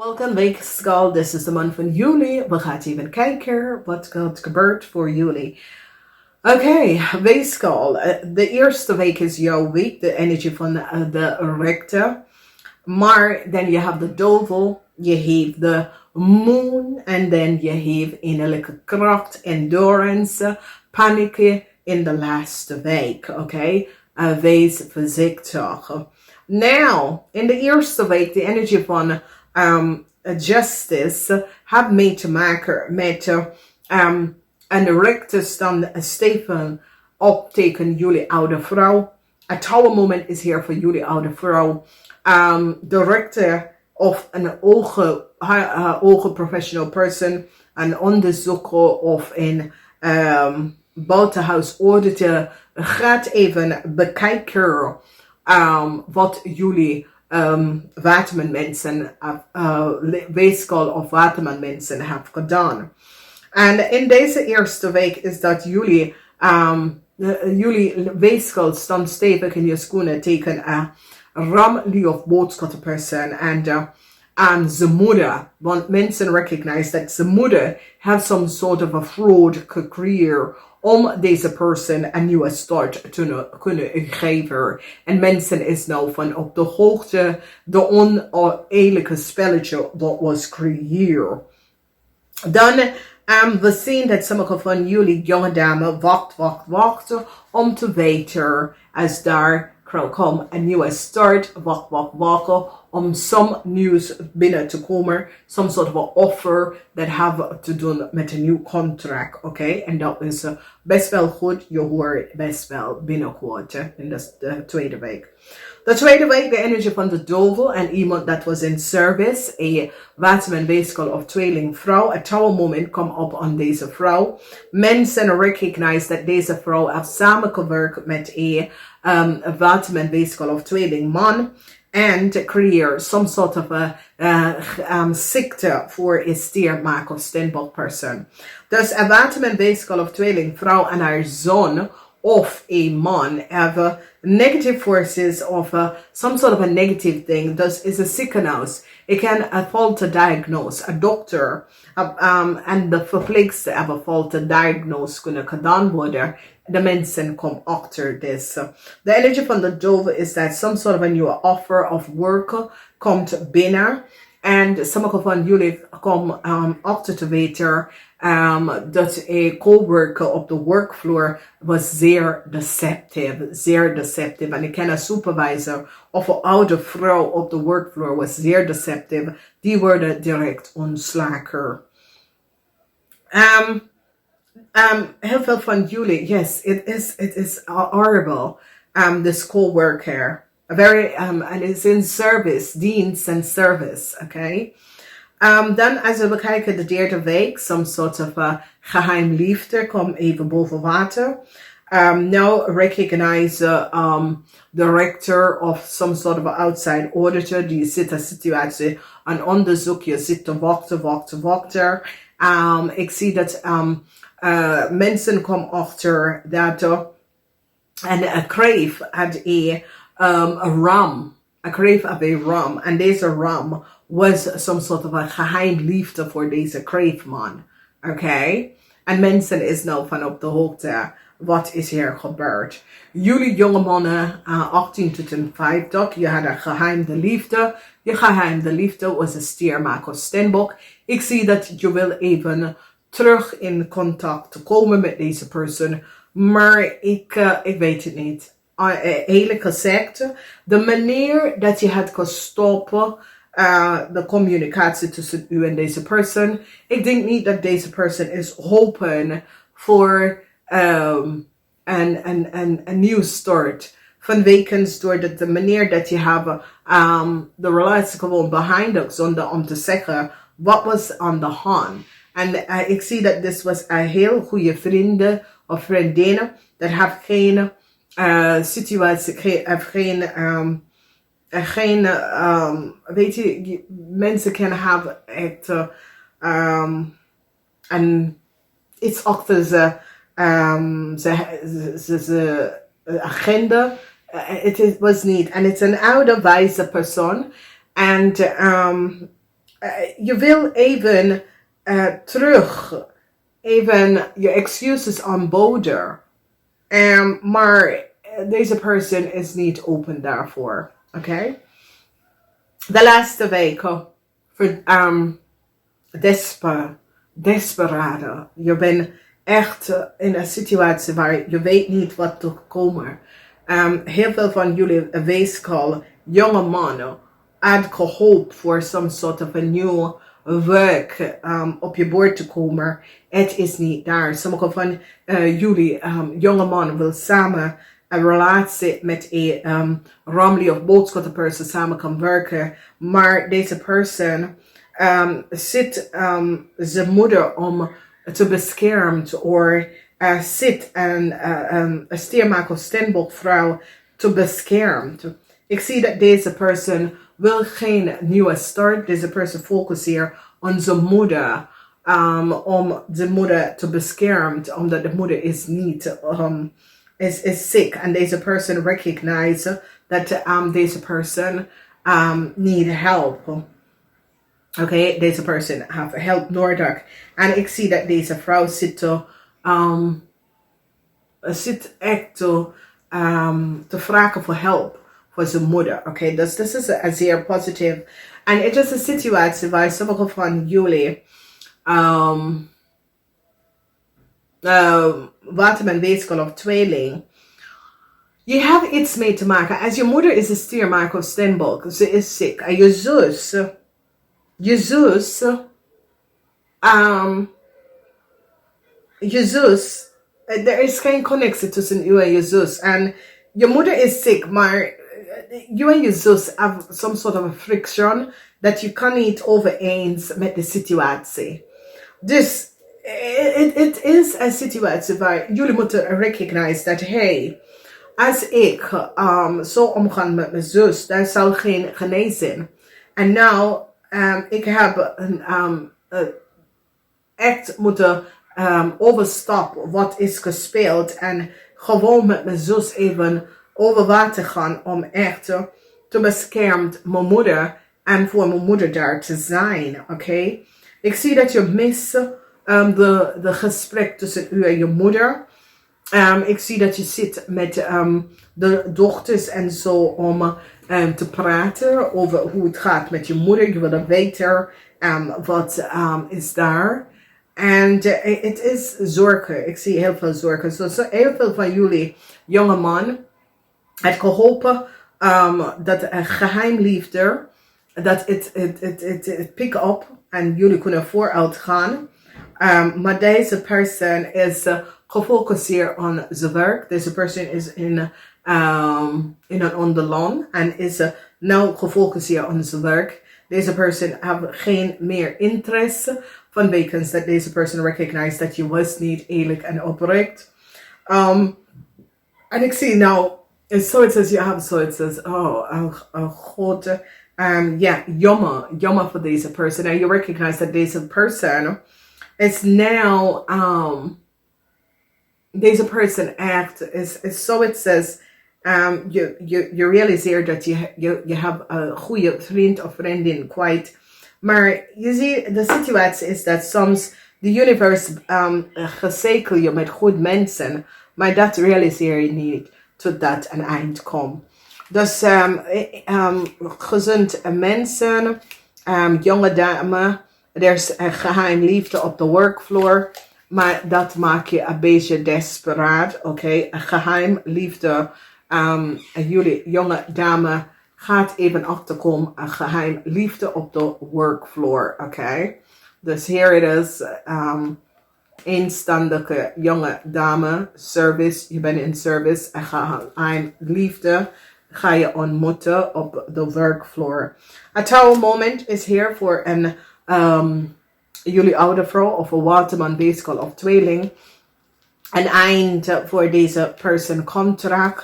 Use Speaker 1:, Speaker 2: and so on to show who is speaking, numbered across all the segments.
Speaker 1: Welkom Weegschaal, dit is de maand van juli. We gaan even kijken wat er gebeurt voor juli. Oké, Weegschaal. De eerste week is jouw week, de energie van de rechter. Maar dan je hebt de duivel, je hebt de moon en dan je hebt innerlijke kracht, endurance, paniek in de laatste week. Oké, wees voorzichtig. Nou, in de eerste week, de energie van justice heeft mee te maken met een rechterstand Stefan opteken jullie oude vrouw. Het oude moment is hier voor jullie oude vrouw. De rechter of een ogen professional person, een onderzoeker of een buitenhuis auditor gaat even bekijken wat jullie watermanmensen, Weegschaal of watermanmensen hebben gedaan. En in deze eerste week is dat jullie Weegschaal staan stevig in je schoenen tegen ram of boodschappenpersoon en zijn moeder. Want mensen recognize dat zijn moeder heeft some sort of a fraud gecreëerd om deze persoon een nieuwe start te kunnen geven. En mensen is nou van op de hoogte de oneerlijke spelletje dat was gecreëerd. Dan we zien dat sommige van jullie jonge dames wachten om te weten als daar komt een nieuwe start, wachten om some nieuws binnen te komen, some sort of offer dat hebben te doen met een nieuw contract, oké? En dat is best wel goed, je hoort best wel binnenkort in de tweede week. De tweede week, de energie van de duivel en iemand dat was in service, een waterman, Weegschaal of tweelingvrouw. Het oude moment komt op aan deze vrouw. Mensen recognize dat deze vrouw heeft samengewerkt met een waterman, Weegschaal of tweelingman. En creëer some sort of a ziekte voor een stiermaak of steenbok persoon. Dus een waterman, Weegschaal of tweelingvrouw en haar zoon of een man hebben negative forces of some sort of a negative thing. Dus is een ziekenhuis. Ik kan een foute diagnose. Een dokter en de verpleegster hebben foute diagnose kunnen gedaan worden. De mensen komen achter dit. De energie van de duivel is dat some sort of a new offer of work komt binnen. En sommige van jullie komen achter te weten dat een coworker op de workvloer was zeer deceptief. En ik ken een supervisor of een oude vrouw op de workvloer was zeer deceptief. Die worden direct ontslagen. Heel veel van jullie, yes, it is horrible. This coworker, and it's in service, dienst en service, okay? Dan als we bekijken de derde week, some sort of geheim liefde, kom even boven water. Now recognize the rector of some sort of outside auditor, die zit een situatie, een onderzoek, je zit te wachten. Ik zie dat mensen komen achter dat een kreef had een ram. Een kreef had een ram. En deze ram was some sort of a geheim liefde voor deze kreefman. Oké? En mensen is nou van op de hoogte. Wat is hier gebeurd? Jullie jonge mannen, 18 tot 50, je had een geheime liefde. Je geheime liefde was een stiermaak of steenbok. Ik zie dat je wil even terug in contact komen met deze persoon. Maar ik weet het niet. Eerlijk gezegd, de manier dat je het kan stoppen, de communicatie tussen u en deze persoon. Ik denk niet dat deze persoon is open voor een nieuw start. Vanwege door de manier dat je hebt de relatie gewoon behind zonder om te zeggen wat was aan de hand. En ik zie dat dit was een heel goede vrienden of vriendinnen. Dat heeft geen situatie, geen weet je, mensen kunnen hebben echt iets achter ze agenda. Het was niet. En het is een oude wijze persoon. En je wil even terug, even je excuses aanboden. Maar deze persoon is niet open daarvoor. Oké? De laatste weken voor desperado. Je bent echt in een situatie waar je weet niet wat te komen. Heel veel van jullie weegschaal jonge mannen had gehoopt voor some sort of een nieuw werk op je bord te komen. Het is niet daar. Sommige van jullie jonge mannen wil samen een relatie met een ramli of boodschappenpersoon samen kan werken. Maar deze persoon zit zijn moeder om te beschermen. Of zit een stiermaker of steenbokvrouw te beschermen. Ik zie dat deze persoon wil geen nieuwe start. Deze persoon focust hier op zijn moeder. Om de moeder te beschermen. Omdat de moeder is niet... is sick. And deze persoon recognize that deze persoon need help. Okay, deze persoon have help nodig. En ik zie dat deze vrouw zit echt te vragen voor help voor zijn moeder. Okay, dus dit is een zeer positief. En het is een situatie waar sommige van jullie waterman, weegschaal of tweeling. Je hebt iets mee te maken. Als je moeder is een stiermaker of steenbok, ze is ziek. En je zus, er is geen connectie tussen u en je zus. En je moeder is ziek, maar you en je zus have some sort of a friction dat je kan niet overeens met de situatie. Dus het is een situatie waar jullie moeten recognize dat, hey, als ik zo omga met mijn zus, dan zal geen genezing. En nou, ik heb echt moeten overstappen wat is gespeeld en gewoon met mijn zus even over water gaan om echt te beschermen mijn moeder en voor mijn moeder daar te zijn. Oké? Ik zie dat je mist de gesprek tussen u en je moeder. Ik zie dat je zit met de dochters en zo om te praten over hoe het gaat met je moeder. Je wil weten wat is daar. En het is zorgen. Ik zie heel veel zorgen. So heel veel van jullie jonge man het geholpen dat een geheim liefde dat het pick up en jullie kunnen vooruit gaan. Maar deze persoon is gefocust hier op zijn werk. Deze persoon is in een onderland en is nou gefocust hier op zijn werk. Deze persoon heeft geen meer interesse vanwege dat deze persoon recognize dat je was niet eerlijk en oprecht. En ik zie nou, zoiets als je hebt zoiets als, god, jammer voor deze persoon. En je recognize dat deze persoon is now, deze persoon echt, is zoiets als, je realiseert dat je hebt een goede vriend of vriendin kwijt. Maar je ziet, de situatie is dat soms de universe gezegelt je met goede mensen, maar dat realiseer je niet totdat een eind komt. Dus gezond mensen, jonge dame, er is een geheim liefde op de workfloor, maar dat maakt je een beetje desperaat, oké? Een geheim liefde, jullie jonge dame gaat even achterkomen, een geheim liefde op de workfloor, oké? Dus hier het is, eenstandige jonge dame, service, je bent in service, een geheim liefde ga je ontmoeten op de workfloor. A tower moment is hier voor een jullie oude vrouw of een waterman, weegschaal of tweeling. Een eind voor deze persoon contract.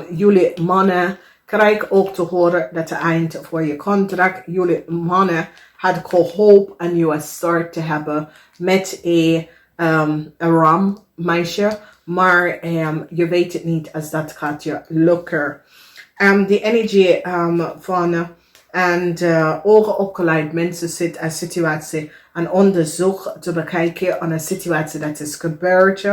Speaker 1: Jullie mannen krijgen ook te horen dat het eind voor je contract. Jullie mannen hadden gehoopt een nieuwe start te hebben met een ram meisje. Maar je weet het niet als dat gaat je lukken. De energie van En ogen opgeleid mensen zitten een situatie en onderzoek te bekijken aan een situatie dat is gebeurd.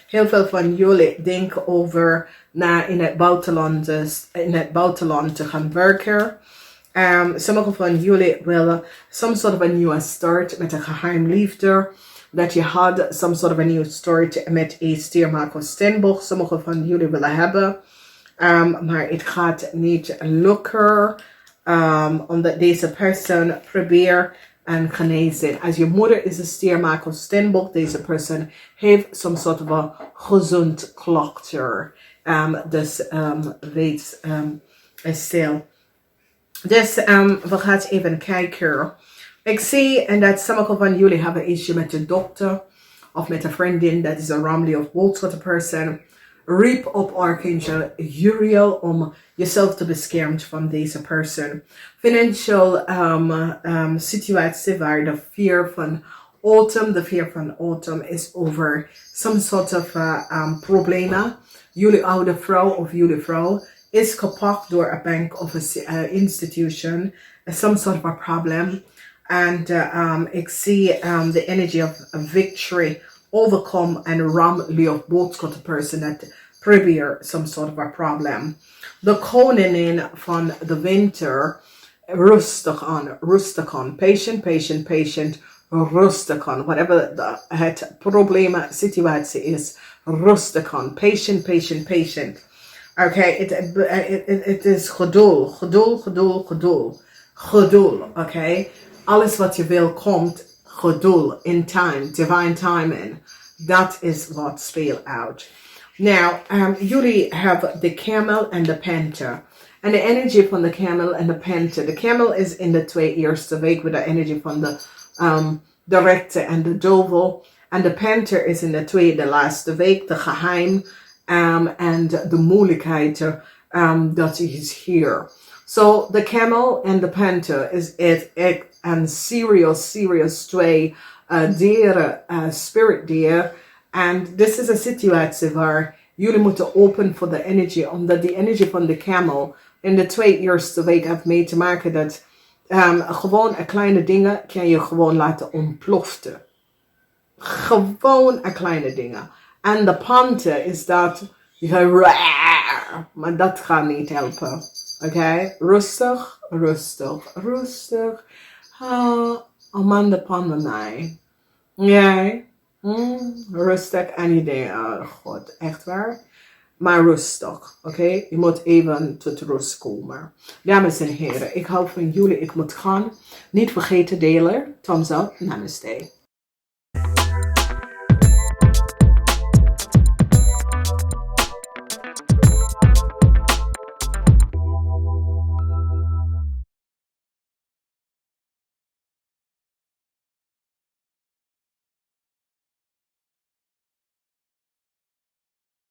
Speaker 1: Heel veel van jullie denken over naar in het buitenland te gaan werken. Sommige van jullie willen some sort of a nieuwe start met een geheim liefde. Dat je had some sort of a nieuwe start met een stiermaak of stenboog. Sommige van jullie willen hebben. Maar het gaat niet lukken. Omdat deze persoon probeert en genezen. Als je moeder is een stiermaak of stenboog. Deze persoon heeft some sort of a gezond klachten. Dus weet stil. Dus we gaan even kijken. Ik zie en dat sommige van jullie hebben een issue met de dokter of met een vriendin. Dat is een Ramley of boodschap person. Riep op Archangel Uriel om jezelf te beschermen van deze persoon. Financial situatie waar de fear van autumn is over some sort of problemen. Jullie oude vrouw of jullie vrouw is gepakt door een bank of een institution. Some sort of a problem. And ik zie the energy of victory overcome and Ramley of boodschap person that probeer some sort of a problem. De koningin van de winter, rustig aan, patient, rustig aan. Whatever het probleem, situatie is, rustig aan, patient. Okay, it is geduld, okay. Alles wat je wil komt, geduld, in time, divine timing. Dat is wat speelt out. Now, jullie hebben de camel en de panther. En de energie van de camel en de panther. De camel is in de 2 eerste week met de energie van de rechter en de duivel. En de panther is in de 2e laatste week, de geheim en de moeilijkheid dat is hier. So, the camel and the panther is een serious 2 dieren, spirit dier. En dit is een situatie waar jullie moeten open voor de energie. Omdat die energie van de camel in de 2 eerste week heeft mee te maken dat gewoon kleine dingen kan je gewoon laten ontploften. Gewoon kleine dingen. En de panther is dat maar dat gaat niet helpen. Oké, rustig. Amanda Pandanai. Ja, rustig en je denkt, oh god, echt waar? Maar rustig, oké? Je moet even tot rust komen. Dames en heren, ik hou van jullie, ik moet gaan. Niet vergeten delen, thumbs up, namaste.